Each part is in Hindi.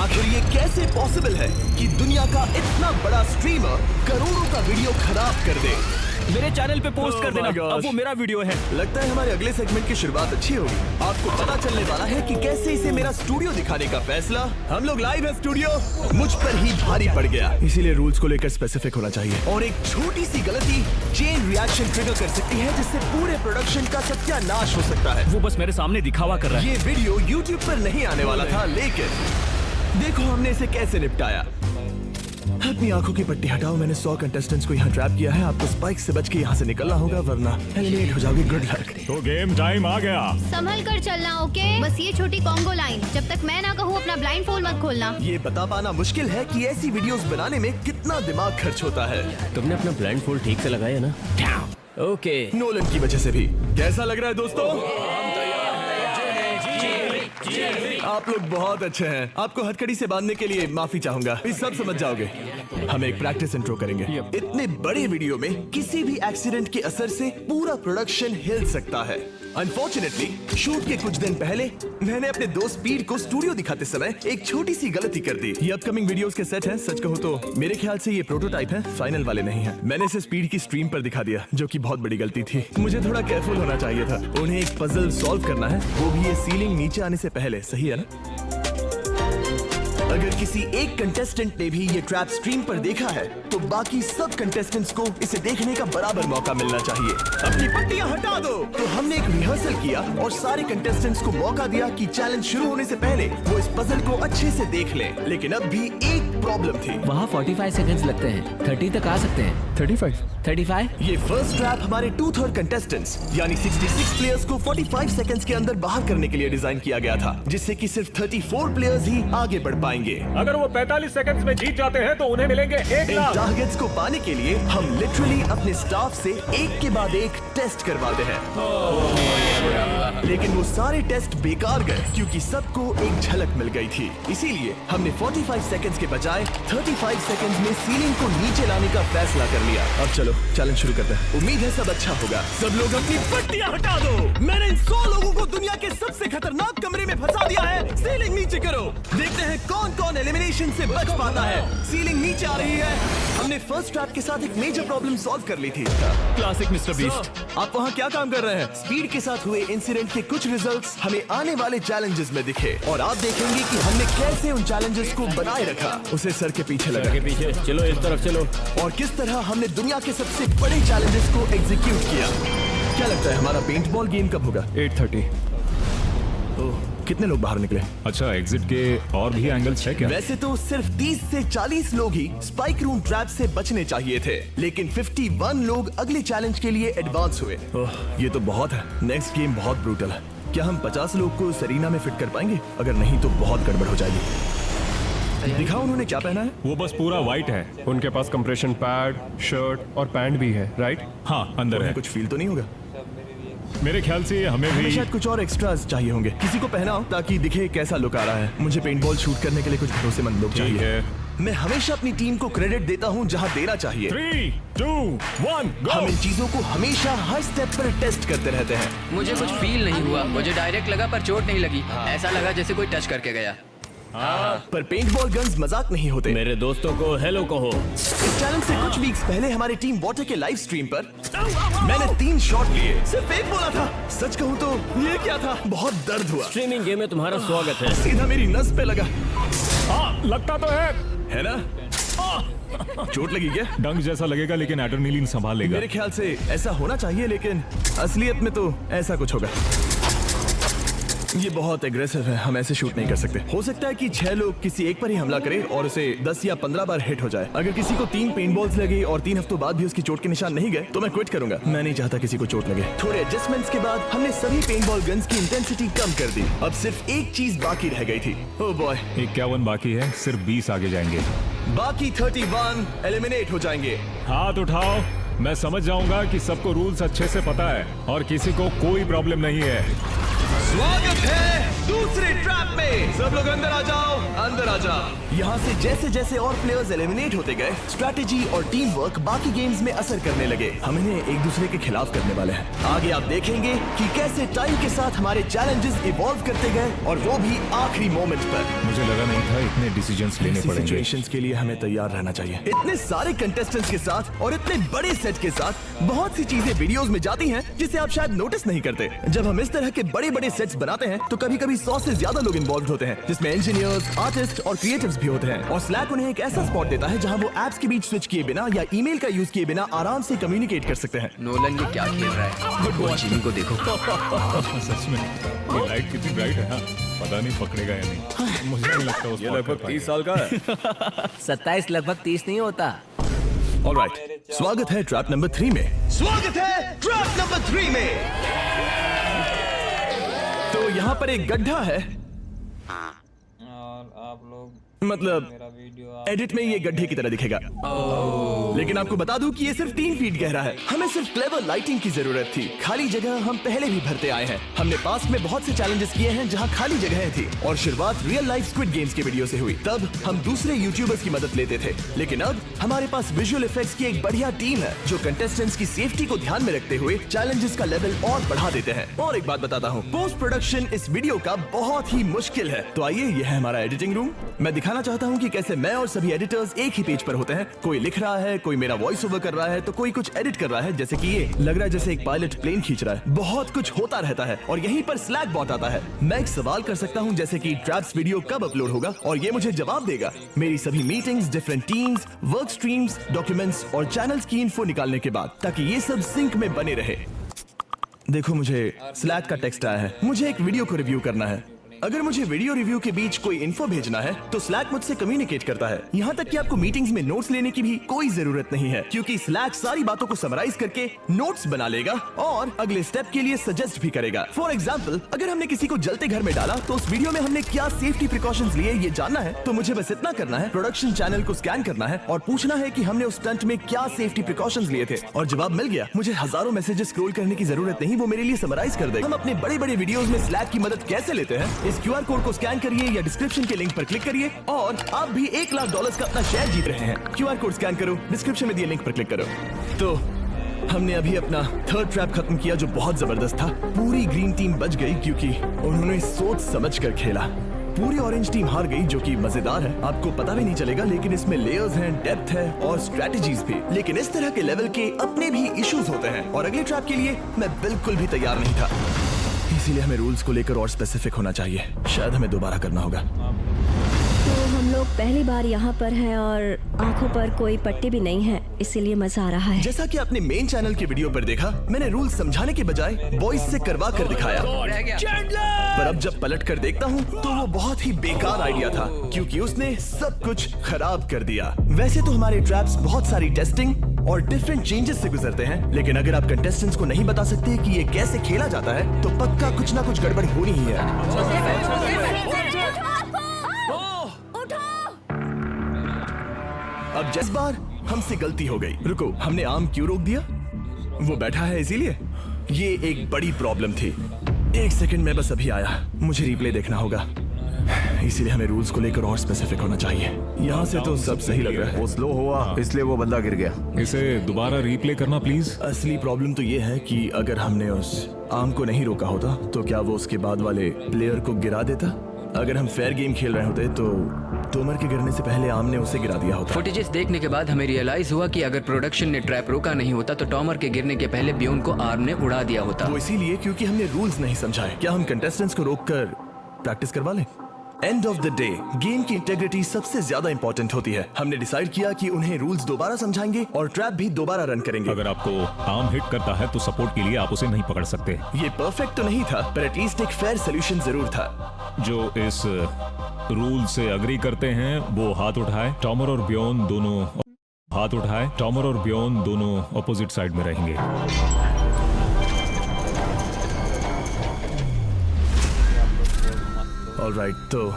आखिर ये कैसे पॉसिबल है कि दुनिया का इतना बड़ा स्ट्रीमर करोड़ों का वीडियो खराब कर दे? मेरे चैनल पे पोस्ट कर देना, अब वो मेरा वीडियो है। लगता है हमारे अगले सेगमेंट की शुरुआत अच्छी होगी। आपको पता चलने वाला है कि कैसे इसे मेरा स्टूडियो दिखाने का फैसला, हम लोग लाइव है स्टूडियो, मुझ पर ही भारी पड़ गया। इसीलिए रूल्स को लेकर स्पेसिफिक होना चाहिए। और एक छोटी सी गलती चेन रिएक्शन ट्रिगर कर सकती है, जिससे पूरे प्रोडक्शन का सत्यानाश हो सकता है। वो बस मेरे सामने दिखावा कर रहा है। ये वीडियो YouTube पर नहीं आने वाला था, लेकिन देखो हमने इसे कैसे निपटाया। अपनी आंखों की पट्टी हटाओ। मैंने 100 कंटेस्टेंट्स को यहाँ ट्रैप किया है। आपको स्पाइक से बच के यहाँ से निकलना होगा, वरना एलिमिनेट हो जाओगे। Good luck. तो गेम टाइम आ गया। संभल कर चलना, ओके? बस ये छोटी कॉन्गो लाइन, जब तक मैं ना कहूँ अपना ब्लाइंड फोल्ड मत खोलना। ये बता पाना मुश्किल है कि ऐसी वीडियोस बनाने में कितना दिमाग खर्च होता है। तुमने अपना ब्लाइंड फोल्ड ठीक से लगाया ना? ओके। नोलन की वजह से भी। कैसा लग रहा है दोस्तों? आप लोग बहुत अच्छे हैं। आपको हथकड़ी से बांधने के लिए माफी चाहूंगा, इस सब समझ जाओगे। हम एक प्रैक्टिस इंट्रो करेंगे। इतने बड़े वीडियो में किसी भी एक्सीडेंट के असर से पूरा प्रोडक्शन हिल सकता है। अनफॉर्चुनेटली शूट के कुछ दिन पहले मैंने अपने दोस्त स्पीड को स्टूडियो दिखाते समय एक छोटी सी गलती कर दी। ये अपकमिंग वीडियोस के सेट हैं। सच कहूँ तो मेरे ख्याल से ये प्रोटोटाइप है, फाइनल वाले नहीं है। मैंने इसे स्पीड की स्ट्रीम पर दिखा दिया, जो कि बहुत बड़ी गलती थी। मुझे थोड़ा केयरफुल होना चाहिए था। उन्हें एक पजल सॉल्व करना है, वो भी ये सीलिंग नीचे आने से पहले। सही है ना? अगर किसी एक कंटेस्टेंट ने भी ये ट्रैप स्ट्रीम पर देखा है, तो बाकी सब कंटेस्टेंट्स को इसे देखने का बराबर मौका मिलना चाहिए। अपनी पट्टियां हटा दो। तो हमने एक रिहर्सल किया और सारे कंटेस्टेंट्स को मौका दिया कि चैलेंज शुरू होने से पहले वो इस पजल को अच्छे से देख लें। लेकिन अब भी एक प्रॉब्लम थी। वहाँ 45 सेकंड्स लगते हैं, 30 तक आ सकते हैं। 35? ये फर्स्ट ट्रैप हमारे 2/3 कंटेस्टेंट्स यानी 66 प्लेयर्स को 45 सेकंड्स के अंदर बाहर करने के लिए डिजाइन किया गया था, जिससे कि सिर्फ 34 प्लेयर्स ही आगे बढ़ पाएंगे। अगर वो 45 सेकंड्स में जीत जाते हैं तो उन्हें मिलेंगे 1 इन लाख। टारगेट्स को पाने के लिए हम लिटरली अपने स्टाफ से एक के बाद एक टेस्ट करवाते हैं। लेकिन वो सारे टेस्ट बेकार गए, क्योंकि सबको एक झलक मिल गई थी। इसीलिए हमने 45 सेकंड्स के बजाय 35 सेकंड्स में सीलिंग को नीचे लाने का फैसला कर लिया। अब चलो चैलेंज शुरू करते हैं। उम्मीद है सब अच्छा होगा। सब लोग अपनी पट्टियां हटा दो। मैंने इन 100 लोगों को दुनिया के सबसे खतरनाक कमरे में फंसा दिया है। सीलिंग नीचे करो। देखते हैं कौन कौन एलिमिनेशन से बच पाता है। सीलिंग नीचे आ रही है। हमने फर्स्ट ट्रैप के साथ एक मेजर प्रॉब्लम सॉल्व कर ली थी। Classic mister beast. आप वहाँ क्या काम कर रहे हैं? स्पीड के साथ हुए इंसिडेंट के कुछ रिजल्ट्स हमें आने वाले चैलेंजेस में दिखे, और आप देखेंगे कि हमने कैसे उन चैलेंजेस को बनाए रखा। उसे सर के पीछे लगा के पीछे चलो, इस तरफ चलो। और किस तरह हमने दुनिया के सबसे बड़े चैलेंजेस को एग्जीक्यूट किया। क्या लगता है हमारा पेंट बॉल गेम कब होगा? 8:30। कितने लोग बाहर निकले? अच्छा, एग्जिट के और भी एंगल्स है क्या? वैसे तो सिर्फ 30 से 40 लोग ही स्पाइक रूम ट्रैप से बचने चाहिए थे, लेकिन 51 लोग अगले चैलेंज के लिए एडवांस हुए। ये तो बहुत है। नेक्स्ट गेम बहुत ब्रूटल है। क्या हम 50 लोग को सरीना में फिट कर पाएंगे? अगर नहीं तो बहुत गड़बड़ हो जाएगी। दिखाओ उन्होंने क्या पहना है। वो बस पूरा व्हाइट है। उनके पास कंप्रेशन पैड, शर्ट और पैंट भी है, राइट? हाँ, अंदर है। कुछ फील तो नहीं होगा? मेरे ख्याल से हमें भी शायद कुछ और एक्स्ट्रास चाहिए होंगे। किसी को पहनाओ ताकि दिखे कैसा लुक आ रहा है। मुझे पेंटबॉल शूट करने के लिए कुछ भरोसेमंद लोग ठीक चाहिए। है। मैं हमेशा अपनी टीम को क्रेडिट देता हूँ जहाँ देना चाहिए। 3, 2, 1, हम गो। इन चीजों को हमेशा हर स्टेप पर टेस्ट करते रहते हैं। मुझे कुछ फील नहीं हुआ। मुझे डायरेक्ट लगा पर चोट नहीं लगी। ऐसा लगा जैसे कोई टच करके गया। पर पेंटबॉल गन्स मजाक नहीं होते। मेरे दोस्तों को हेलो कहो। इस चैलेंज से कुछ वीक्स पहले हमारी टीम वाटर के लाइव स्ट्रीम पर मैंने 3 शॉट लिए, सिर्फ एक बोला था। सच कहूँ तो ये क्या था, बहुत दर्द हुआ। स्ट्रीमिंग गेम में तुम्हारा स्वागत है। सीधा मेरी नस पे लगा। हाँ, लगता तो है ना? चोट लगी क्या? डंक जैसा लगेगा, लेकिन एड्रेनलिन संभाल लेगा। मेरे ख्याल से ऐसा होना चाहिए, लेकिन असलियत में तो ऐसा कुछ होगा। ये बहुत एग्रेसिव है, हम ऐसे शूट नहीं कर सकते। हो सकता है कि 6 लोग किसी एक पर ही हमला करें और उसे 10 या 15 बार हिट हो जाए। अगर किसी को 3 पेंटबॉल्स लगे और 3 हफ्तों बाद भी उसकी चोट के निशान नहीं गए, तो मैं क्विट करूंगा। मैं नहीं चाहता किसी को चोट लगे। थोड़े एडजस्टमेंट्स के बाद हमने सभी पेंटबॉल गन्स की इंटेंसिटी कम कर दी। अब सिर्फ एक चीज बाकी रह गई थी। ओह बॉय, 51 बाकी है, सिर्फ 20 आगे जाएंगे। बाकी 31 एलिमिनेट हो जाएंगे। हाथ उठाओ। मैं समझ जाऊंगा कि सबको रूल्स अच्छे से पता है और किसी को कोई प्रॉब्लम नहीं है। स्वागत है दूसरे ट्रैप में। सब लोग अंदर आ जाओ, अंदर आ जाओ। यहाँ से जैसे जैसे और प्लेयर्स एलिमिनेट होते गए, स्ट्रैटेजी और टीम वर्क बाकी गेम्स में असर करने लगे। हम इन्हें एक दूसरे के खिलाफ करने वाले हैं। आगे आप देखेंगे कि कैसे टाइम के साथ हमारे चैलेंजेस इवॉल्व करते गए, और वो भी आखिरी मोमेंट पर। मुझे लगा नहीं था इतने डिसीजंस लेने ऐसी पड़ेंगे। सिचुएशंस के लिए हमें तैयार रहना चाहिए। इतने सारे कंटेस्टेंट्स के साथ और इतने बड़े सेट के साथ बहुत सी चीजें वीडियोस में जाती हैं जिसे आप शायद नोटिस नहीं करते। जब हम इस तरह के बड़े बड़े सेट्स बनाते हैं तो कभी कभी 100 से ज्यादा लोग इन्वॉल्व होते हैं, जिसमें इंजीनियर्स, आर्टिस्ट और क्रिएटिव्स भी होते हैं। और स्लैक उन्हें एक ऐसा स्पॉट देता है जहां वो एप्स के बीच स्विच किए बिना या ईमेल का यूज किए बिना आराम से कम्युनिकेट कर सकते हैं। नोलन ये क्या खेल रहा है? वो जिमी को देखो। सच में ये लाइट कितनी ब्राइट है। हाँ, पता नहीं पकड़ेगा या नहीं। मुझे नहीं लगता वो लगभग 30 साल का है। 27 लगभग 30 नहीं होता। ऑलराइट, स्वागत है ट्रैप नंबर 3 में। स्वागत है ट्रैप नंबर 3 में। तो यहाँ पर एक गड्ढा है, और आप लोग मतलब मेरा वीडियो एडिट में ये गड्ढे की तरह दिखेगा। लेकिन आपको बता दूं कि ये सिर्फ 3 फीट गहरा है। हमें सिर्फ क्लेवर लाइटिंग की जरूरत थी। खाली जगह हम पहले भी भरते आए हैं। हमने पास्ट में बहुत से चैलेंजेस किए हैं जहां खाली जगहें थी, और शुरुआत रियल लाइफ स्क्विड गेम्स के वीडियो से हुई। तब हम दूसरे यूट्यूबर्स की मदद लेते थे, लेकिन अब हमारे पास विजुअल इफेक्ट्स की एक बढ़िया टीम है जो कंटेस्टेंट्स की सेफ्टी को ध्यान में रखते हुए चैलेंजेस का लेवल और बढ़ा देते हैं। और एक बात बताता हूँ, पोस्ट प्रोडक्शन इस वीडियो का बहुत ही मुश्किल है। तो आइए, यह है हमारा एडिटिंग रूम। मैं दिखाना चाहता हूँ कि कैसे मैं और सभी एडिटर्स एक ही पेज पर होते हैं। कोई लिख रहा है, कोई मेरा वॉइस ओवर कर रहा है, तो कोई कुछ एडिट कर रहा है, जैसे कि ये लग रहा है जैसे एक पायलट प्लेन खींच रहा है। बहुत कुछ होता रहता है, और यहीं पर स्लैक बॉट आता है। मैं एक सवाल कर सकता हूँ, जैसे कि ट्रैप्स वीडियो कब अपलोड होगा, और ये मुझे जवाब देगा। मेरी सभी meetings, different teams, work streams, documents और चैनल्स की इन्फो निकालने के बाद, ताकि ये सब सिंक में बने रहे। देखो, मुझे स्लैक का टेक्स्ट आया है। मुझे एक वीडियो को रिव्यू करना है। अगर मुझे वीडियो रिव्यू के बीच कोई इन्फो भेजना है तो स्लैक मुझसे कम्युनिकेट करता है। यहाँ तक कि आपको मीटिंग्स में नोट्स लेने की भी कोई जरूरत नहीं है, क्योंकि स्लैक सारी बातों को समराइज करके नोट्स बना लेगा और अगले स्टेप के लिए सजेस्ट भी करेगा। फॉर एग्जाम्पल, अगर हमने किसी को जलते घर में डाला तो उस वीडियो में हमने क्या सेफ्टी प्रिकॉशंस लिए ये जानना है, तो मुझे बस इतना करना है, प्रोडक्शन चैनल को स्कैन करना है और पूछना है कि हमने उस स्टंट में क्या सेफ्टी प्रिकॉशंस लिए थे, और जवाब मिल गया। मुझे हजारों मैसेजेस स्क्रॉल करने की जरूरत नहीं, वो मेरे लिए समराइज कर देगा। हम अपने बड़े बड़े वीडियोस में स्लैक की मदद कैसे लेते हैं, इस QR कोड को स्कैन करिए या डिस्क्रिप्शन के लिंक पर क्लिक करिए, और आप भी $1 लाख का अपना शेयर जीत रहे हैं। QR कोड स्कैन करो, डिस्क्रिप्शन में दिए लिंक पर क्लिक करो। तो हमने अभी अपना 3rd ट्रैप खत्म किया, जो बहुत जबरदस्त था। पूरी ग्रीन टीम बच गई क्योंकि उन्होंने सोच समझ कर खेला। पूरी ऑरेंज टीम हार गई, जो कि मजेदार है। आपको पता भी नहीं चलेगा, लेकिन इसमें लेयर्स हैं, डेप्थ है और स्ट्रेटजीज भी। लेकिन इस तरह के लेवल के अपने भी इश्यूज होते हैं, और अगले ट्रैप के लिए मैं बिल्कुल भी तैयार नहीं था। इसीलिए हमें रूल्स को लेकर और स्पेसिफिक होना चाहिए। शायद हमें दोबारा करना होगा। तो हम लोग पहली बार यहाँ पर हैं और आंखों पर कोई पट्टी भी नहीं है, इसीलिए मजा आ रहा है। जैसा कि आपने मेन चैनल के वीडियो पर देखा, मैंने रूल्स समझाने के बजाय वॉइस से करवा कर दिखाया। पर अब जब पलट कर देखता हूँ तो वो बहुत ही बेकार आइडिया था, क्योंकि उसने सब कुछ खराब कर दिया। वैसे तो हमारे ट्रैप्स बहुत सारी टेस्टिंग और डिफरेंट चेंजेस से गुजरते हैं, लेकिन अगर आप कंटेस्टेंट्स को नहीं बता सकते कि ये कैसे खेला जाता है, तो पक्का कुछ ना कुछ गड़बड़ होनी ही है। अब जिस बार हमसे गलती हो गई। रुको, हमने आम क्यों रोक दिया? वो बैठा है इसीलिए। ये एक बड़ी प्रॉब्लम थी। 1 सेकंड में बस अभी आया, मुझे रिप्ले देखना होगा। इसीलिए हमें रूल्स को लेकर और स्पेसिफिक होना चाहिए। यहाँ से तो सब सही लग रहा है। वो स्लो हुआ, इसलिए वो बंदा गिर गया। इसे दोबारा रीप्ले करना प्लीज। असली प्रॉब्लम तो ये है कि अगर हमने उस आम को नहीं रोका होता तो क्या वो उसके बाद वाले प्लेयर को गिरा देता? अगर हम फेयर गेम खेल रहे होते तो तोमर के गिरने से पहले आम ने उसे गिरा दिया होता। फुटेजेस देखने के बाद हमें रियलाइज हुआ कि अगर प्रोडक्शन ने ट्रैप रोका नहीं होता तो टॉमर के गिरने के पहले ब्योन को आर्म ने उड़ा दिया होता। वो इसीलिए क्योंकि हमने रूल्स नहीं समझाए। क्या हम कंटेस्टेंट्स को रोककर प्रैक्टिस करवा लें? End of the day game की इंटेग्रिटी सबसे ज्यादा इंपॉर्टेंट होती है। हमने डिसाइड किया कि उन्हें रूल्स दोबारा समझाएंगे और ट्रैप भी दोबारा रन करेंगे। अगर आपको आर्म हिट करता है तो सपोर्ट के लिए आप उसे नहीं पकड़ सकते। ये परफेक्ट तो नहीं था, पर एटलीस्ट एक फेयर सोल्यूशन जरूर था। जो इस रूल से अग्री करते हैं वो हाथ उठाए। टॉमर और ब्योन दोनों हाथ उठाए। टॉमर और ब्योन दोनों अपोजिट साइड में रहेंगे। ऑलराइट, तो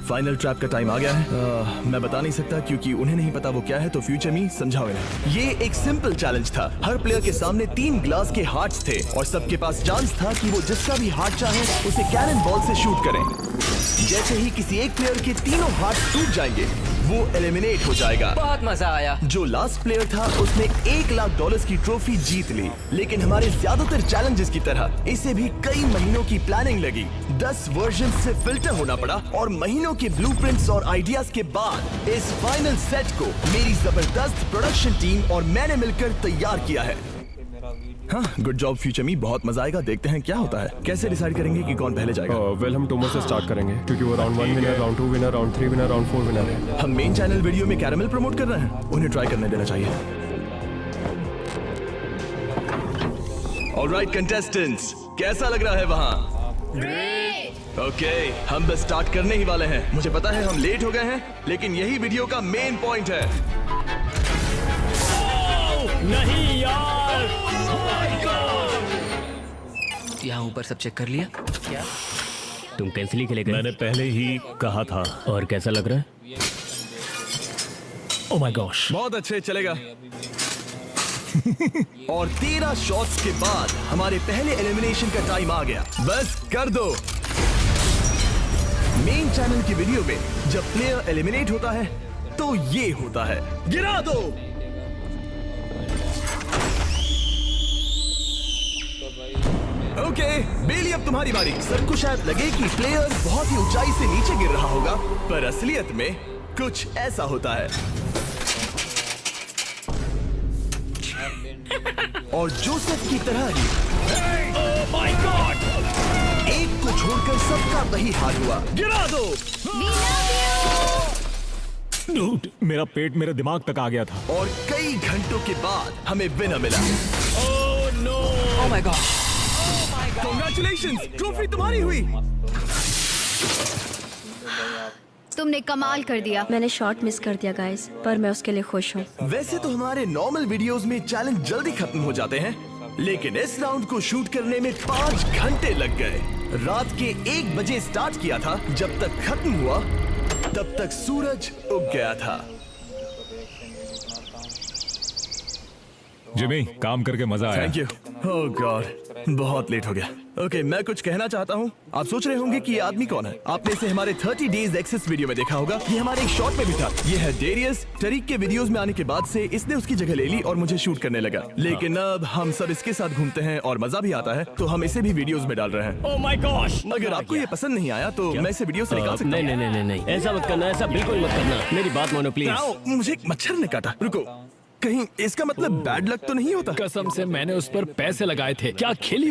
फाइनल ट्रैप का टाइम आ गया है। मैं बता नहीं सकता क्योंकि उन्हें नहीं पता वो क्या है, तो फ्यूचर मी समझाओ इन्हें। ये एक सिंपल चैलेंज था। हर प्लेयर के सामने 3 ग्लास के हार्ट्स थे और सबके पास चांस था कि वो जिसका भी हार्ट चाहे उसे कैनन बॉल से शूट करें। जैसे ही किसी एक प्लेयर के तीनों हार्ट टूट जाएंगे वो एलिमिनेट हो जाएगा। बहुत मजा आया। जो लास्ट प्लेयर था उसने $1 लाख की ट्रॉफी जीत ली। लेकिन हमारे ज्यादातर चैलेंजेस की तरह इसे भी कई महीनों की प्लानिंग लगी। 10 वर्जन से फिल्टर होना पड़ा और महीनों के ब्लूप्रिंट्स और आइडियाज के बाद इस फाइनल सेट को मेरी जबरदस्त प्रोडक्शन टीम और मैंने मिलकर तैयार किया है। हाँ, गुड जॉब फ्यूचर मी, बहुत मजा आएगा। देखते हैं क्या होता है। कैसे डिसाइड करेंगे कि कौन पहले जाएगा? वेल हम टोमो से स्टार्ट करेंगे क्योंकि वो round 1 winner, round 2 winner, round 3 winner, round 4 winner है। हम मेन चैनल वीडियो में कैरामल प्रमोट कर रहे हैं, उन्हें ट्राई करने देना चाहिए। ऑलराइट कंटेस्टेंट्स, कैसा लग रहा है वहाँ? ओके, हम बस स्टार्ट करने ही वाले हैं। मुझे पता है हम लेट हो गए हैं, लेकिन यही वीडियो का मेन पॉइंट है। नहीं यार। यहाँ ऊपर सब चेक कर लिया? क्या तुम कैंसिल ही खेलेगे? मैंने पहले ही कहा था। और कैसा लग रहा है? Oh my gosh. बहुत अच्छे, चलेगा। और 13 शॉट्स के बाद हमारे पहले एलिमिनेशन का टाइम आ गया। बस कर दो। मेन चैनल की वीडियो में जब प्लेयर एलिमिनेट होता है तो ये होता है, गिरा दो। ओके, बेली अब तुम्हारी बारी। सबको शायद लगे कि प्लेयर बहुत ही ऊंचाई से नीचे गिर रहा होगा, पर असलियत में कुछ ऐसा होता है। और जोसेफ की तरह ही माय गॉड, एक को छोड़कर सबका वही हाल हुआ। गिरा दो। डूड, मेरा पेट मेरे दिमाग तक आ गया था। और कई घंटों के बाद हमें विनर मिला। Oh my God, congratulations, trophy तुम्हारी हुई। तुमने कमाल कर दिया। मैंने शॉट मिस कर दिया गाइस, पर मैं उसके लिए खुश हूँ। वैसे तो हमारे नॉर्मल वीडियोस में चैलेंज जल्दी खत्म हो जाते हैं, लेकिन इस राउंड को शूट करने में 5 घंटे लग गए। रात के 1 बजे स्टार्ट किया था, जब तक खत्म हुआ तब तक सूरज उग गया था। जिमी, काम करके मजा आया। Thank you. ओह गॉड, बहुत लेट हो गया। ओके, मैं कुछ कहना चाहता हूँ। आप सोच रहे होंगे कि ये आदमी कौन है। आपने इसे हमारे 30 डेज एक्सेस वीडियो में देखा होगा। ये हमारे एक शॉट में भी था। ये है डेरियस। टरीक के वीडियोस में आने के बाद से इसने उसकी जगह ले ली और मुझे शूट करने लगा। लेकिन अब हम सब इसके साथ घूमते हैं और मजा भी आता है, तो हम इसे भी वीडियोस में डाल रहे हैं। Oh my gosh. अगर आपको ये पसंद नहीं आया तो मैं इसे वीडियो से निकाल सकता नहीं हूँ। नहीं नहीं नहीं, ऐसा मत करना, ऐसा बिल्कुल मत करना। मेरी बात मानो प्लीज। आओ, मुझे एक मच्छर ने काटा। रुको, कहीं इसका मतलब बैड लक तो नहीं होता? कसम से मैंने उस पर पैसे लगाए थे। क्या खेली